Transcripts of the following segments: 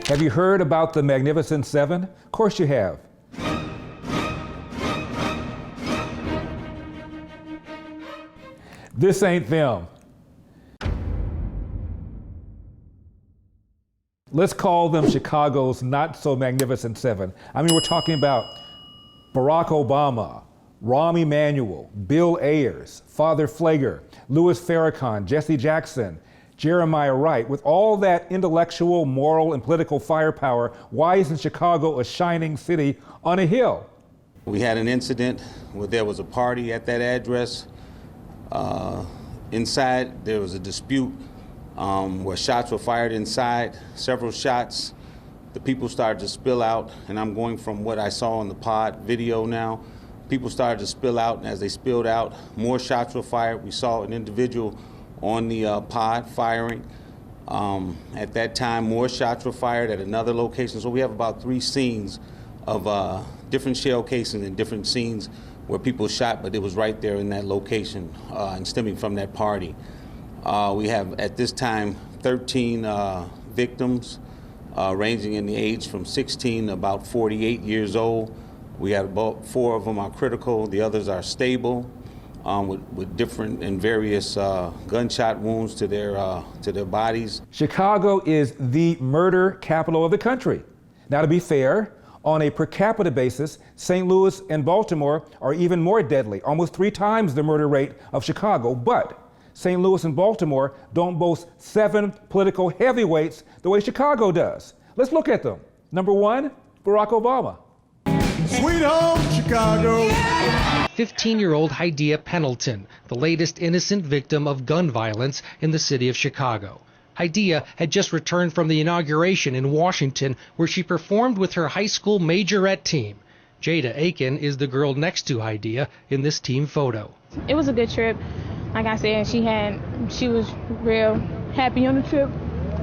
Have you heard about the Magnificent Seven? Of course you have. This ain't them. Let's call them Chicago's not-so-magnificent seven. I mean, we're talking about Barack Obama, Rahm Emanuel, Bill Ayers, Father Pfleger, Louis Farrakhan, Jesse Jackson, Jeremiah Wright. With all that intellectual, moral, and political firepower, why isn't Chicago a shining city on a hill? We had an incident where there was a party at that address. Inside, there was a dispute where shots were fired inside, several shots. The people started to spill out, and I'm going from what I saw in the pod video now. People started to spill out, and as they spilled out, more shots were fired. We saw an individual on the pod firing. At that time, more shots were fired at another location. So we have about 3 scenes of different shell casings and different scenes where people shot, but it was right there in that location and stemming from that party. We have, at this time, 13 victims, ranging in the age from 16 to about 48 years old. We have about 4 of them are critical. The others are stable, with different and various gunshot wounds to their bodies. Chicago is the murder capital of the country. Now, to be fair, on a per capita basis, St. Louis and Baltimore are even more deadly, almost 3 times the murder rate of Chicago. But St. Louis and Baltimore don't boast 7 political heavyweights the way Chicago does. Let's look at them. Number 1, Barack Obama. Sweet home, Chicago. 15-year-old Hydea Pendleton, the latest innocent victim of gun violence in the city of Chicago. Hydea had just returned from the inauguration in Washington, where she performed with her high school majorette team. Jada Aiken is the girl next to Hydea in this team photo. It was a good trip. Like I said, she was real happy on the trip.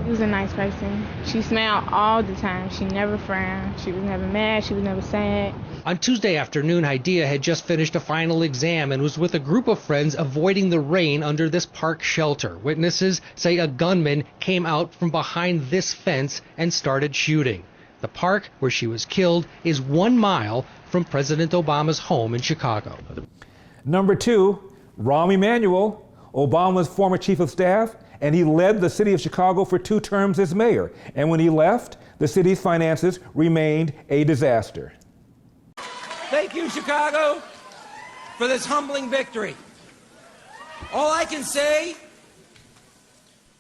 She was a nice person. She smiled all the time. She never frowned. She was never mad. She was never sad. On Tuesday afternoon, Hydea had just finished a final exam and was with a group of friends avoiding the rain under this park shelter. Witnesses say a gunman came out from behind this fence and started shooting. The park where she was killed is 1 mile from President Obama's home in Chicago. Number 2, Rahm Emanuel, Obama's former chief of staff, and he led the city of Chicago for 2 terms as mayor. And when he left, the city's finances remained a disaster. Thank you, Chicago, for this humbling victory. All I can say,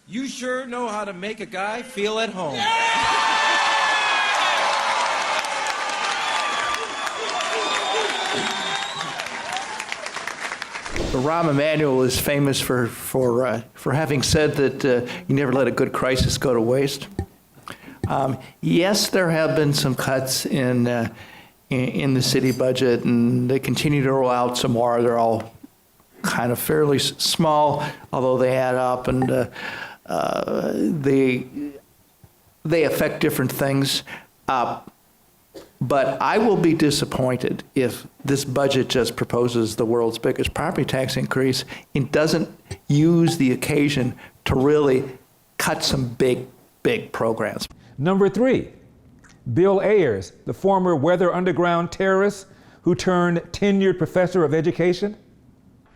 you sure know how to make a guy feel at home. Rahm Emanuel is famous for having said that you never let a good crisis go to waste. Yes, there have been some cuts in the city budget, and they continue to roll out some more. They're all kind of fairly small, although they add up, and they affect different things. But I will be disappointed if this budget just proposes the world's biggest property tax increase. It doesn't use the occasion to really cut some big programs. Number 3, Bill Ayers, the former Weather Underground terrorist who turned tenured professor of education.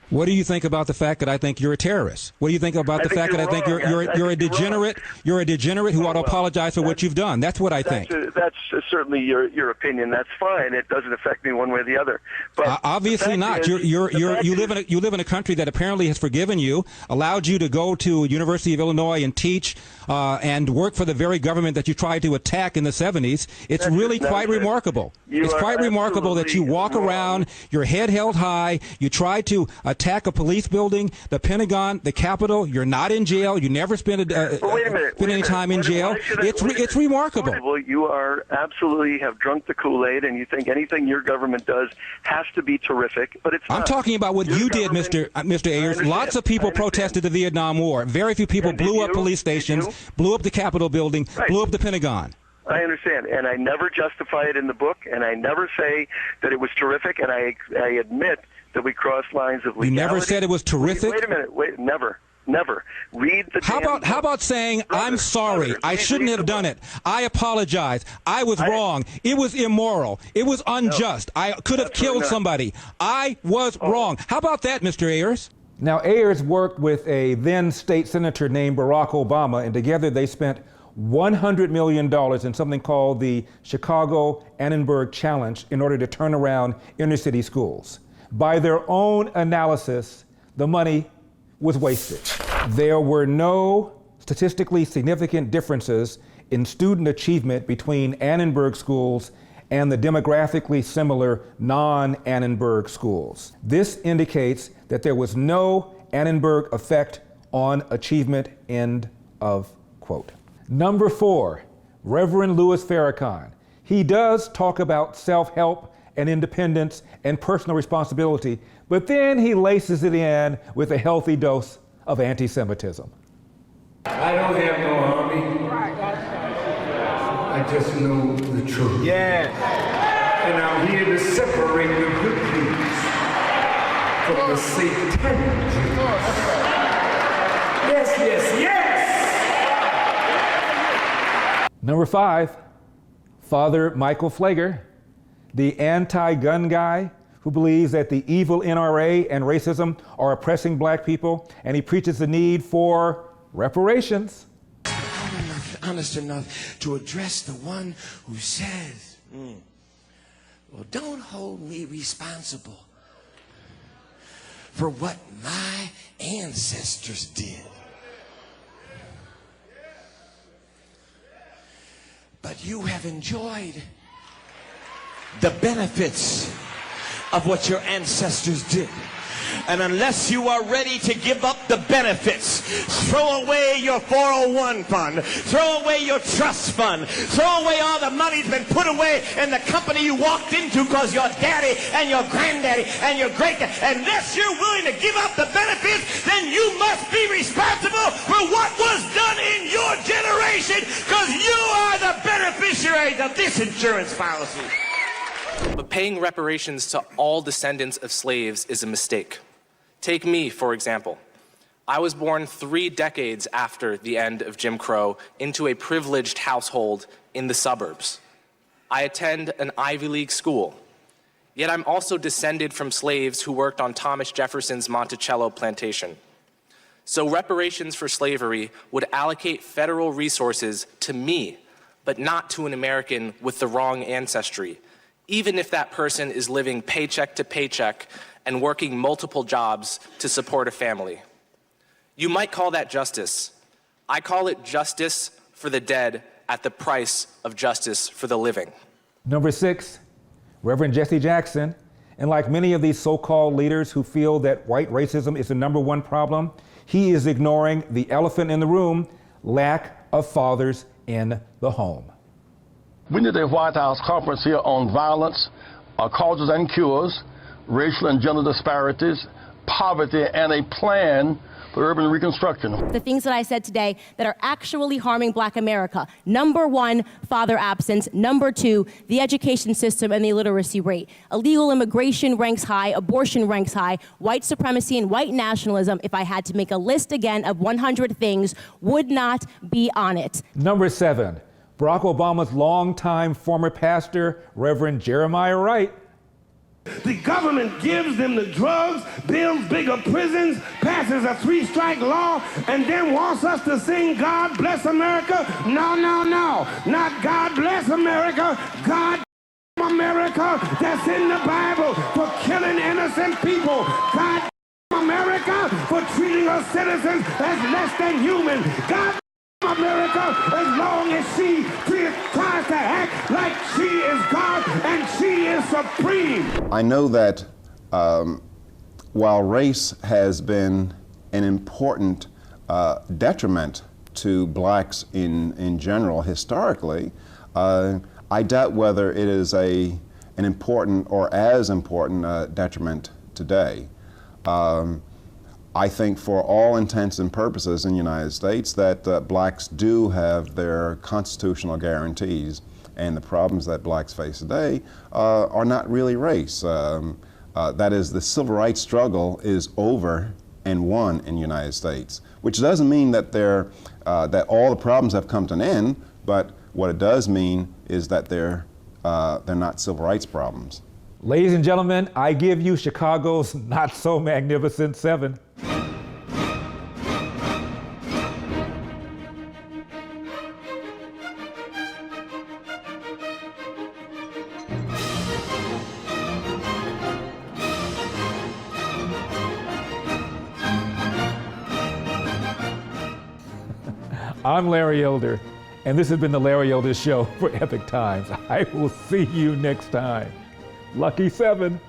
What do you think about the fact that I think you're a terrorist? What do you think about the fact that I think you're a degenerate? You're a degenerate who ought to apologize for what you've done. That's what I think. That's certainly your opinion. That's fine. It doesn't affect me one way or the other. But obviously not. You live in a country that apparently has forgiven you, allowed you to go to University of Illinois and teach and work for the very government that you tried to attack in the 70s. It's really quite remarkable. It's quite remarkable that you walk around, your head held high, you try to attack a police building, the Pentagon, the Capitol. You're not in jail. You never spent any time in jail. It's remarkable. You are absolutely have drunk the Kool-Aid, and you think anything your government does has to be terrific, but it's not. I'm talking about what you did, Mr. Ayers. Lots of people protested the Vietnam War. Very few people blew up police stations, blew up the Capitol building, blew up the Pentagon. I understand, and I never justify it in the book, and I never say that it was terrific, and I admit that we crossed lines of legality. You never said it was terrific? Wait a minute. Never. Never. Read the How about saying, I'm sorry, I shouldn't have done it. I apologize. I was wrong. It was immoral. It was unjust. I could have killed somebody. I was wrong. How about that, Mr. Ayers? Now, Ayers worked with a then state senator named Barack Obama, and together they spent $100 million in something called the Chicago Annenberg Challenge in order to turn around inner city schools. By their own analysis, the money was wasted. There were no statistically significant differences in student achievement between Annenberg schools and the demographically similar non-Annenberg schools. This indicates that there was no Annenberg effect on achievement, end of quote. Number 4, Reverend Louis Farrakhan. He does talk about self-help and independence and personal responsibility, but then he laces it in with a healthy dose of anti-Semitism. I don't have no army. I just know the truth. Yes. And I'm here to separate the good Jews from the satanic Jews. Yes, yes, yes! Number 5, Father Michael Pfleger, the anti-gun guy who believes that the evil NRA and racism are oppressing black people, and he preaches the need for reparations. Honest enough to address the one who says, well, don't hold me responsible for what my ancestors did. But you have enjoyed the benefits of what your ancestors did. And unless you are ready to give up the benefits, throw away your 401 fund, throw away your trust fund, throw away all the money's been put away in the company you walked into because your daddy and your granddaddy and your great-dad, unless you're willing to give up the benefits, then you must be responsible for what was done in your generation, because you are the beneficiaries of this insurance policy. But paying reparations to all descendants of slaves is a mistake. Take me, for example. I was born 3 decades after the end of Jim Crow into a privileged household in the suburbs. I attend an Ivy League school. Yet I'm also descended from slaves who worked on Thomas Jefferson's Monticello plantation. So reparations for slavery would allocate federal resources to me, but not to an American with the wrong ancestry, even if that person is living paycheck to paycheck and working multiple jobs to support a family. You might call that justice. I call it justice for the dead at the price of justice for the living. Number 6, Reverend Jesse Jackson. And like many of these so-called leaders who feel that white racism is the #1 problem, he is ignoring the elephant in the room, lack of fathers in the home. We need a White House conference here on violence, causes and cures, racial and gender disparities, poverty, and a plan for urban reconstruction. The things that I said today that are actually harming Black America. Number 1, father absence. Number 2, the education system and the illiteracy rate. Illegal immigration ranks high, abortion ranks high, white supremacy and white nationalism, if I had to make a list again of 100 things, would not be on it. Number 7, Barack Obama's longtime former pastor, Reverend Jeremiah Wright. The government gives them the drugs, builds bigger prisons, passes a 3-strike law, and then wants us to sing God Bless America. No, no, no. Not God Bless America. God America. That's in the Bible for killing innocent people. God America for treating us citizens as less than human. God America, as long as she tries to act like she is God and she is supreme. I know that while race has been an important detriment to blacks in general historically, I doubt whether it is an important or as important detriment today. I think for all intents and purposes in the United States that blacks do have their constitutional guarantees, and the problems that blacks face today are not really race. That is, the civil rights struggle is over and won in the United States, which doesn't mean that that all the problems have come to an end, but what it does mean is that they're not civil rights problems. Ladies and gentlemen, I give you Chicago's Not-So-Magnificent 7. I'm Larry Elder, and this has been the Larry Elder Show for Epic Times. I will see you next time. Lucky 7.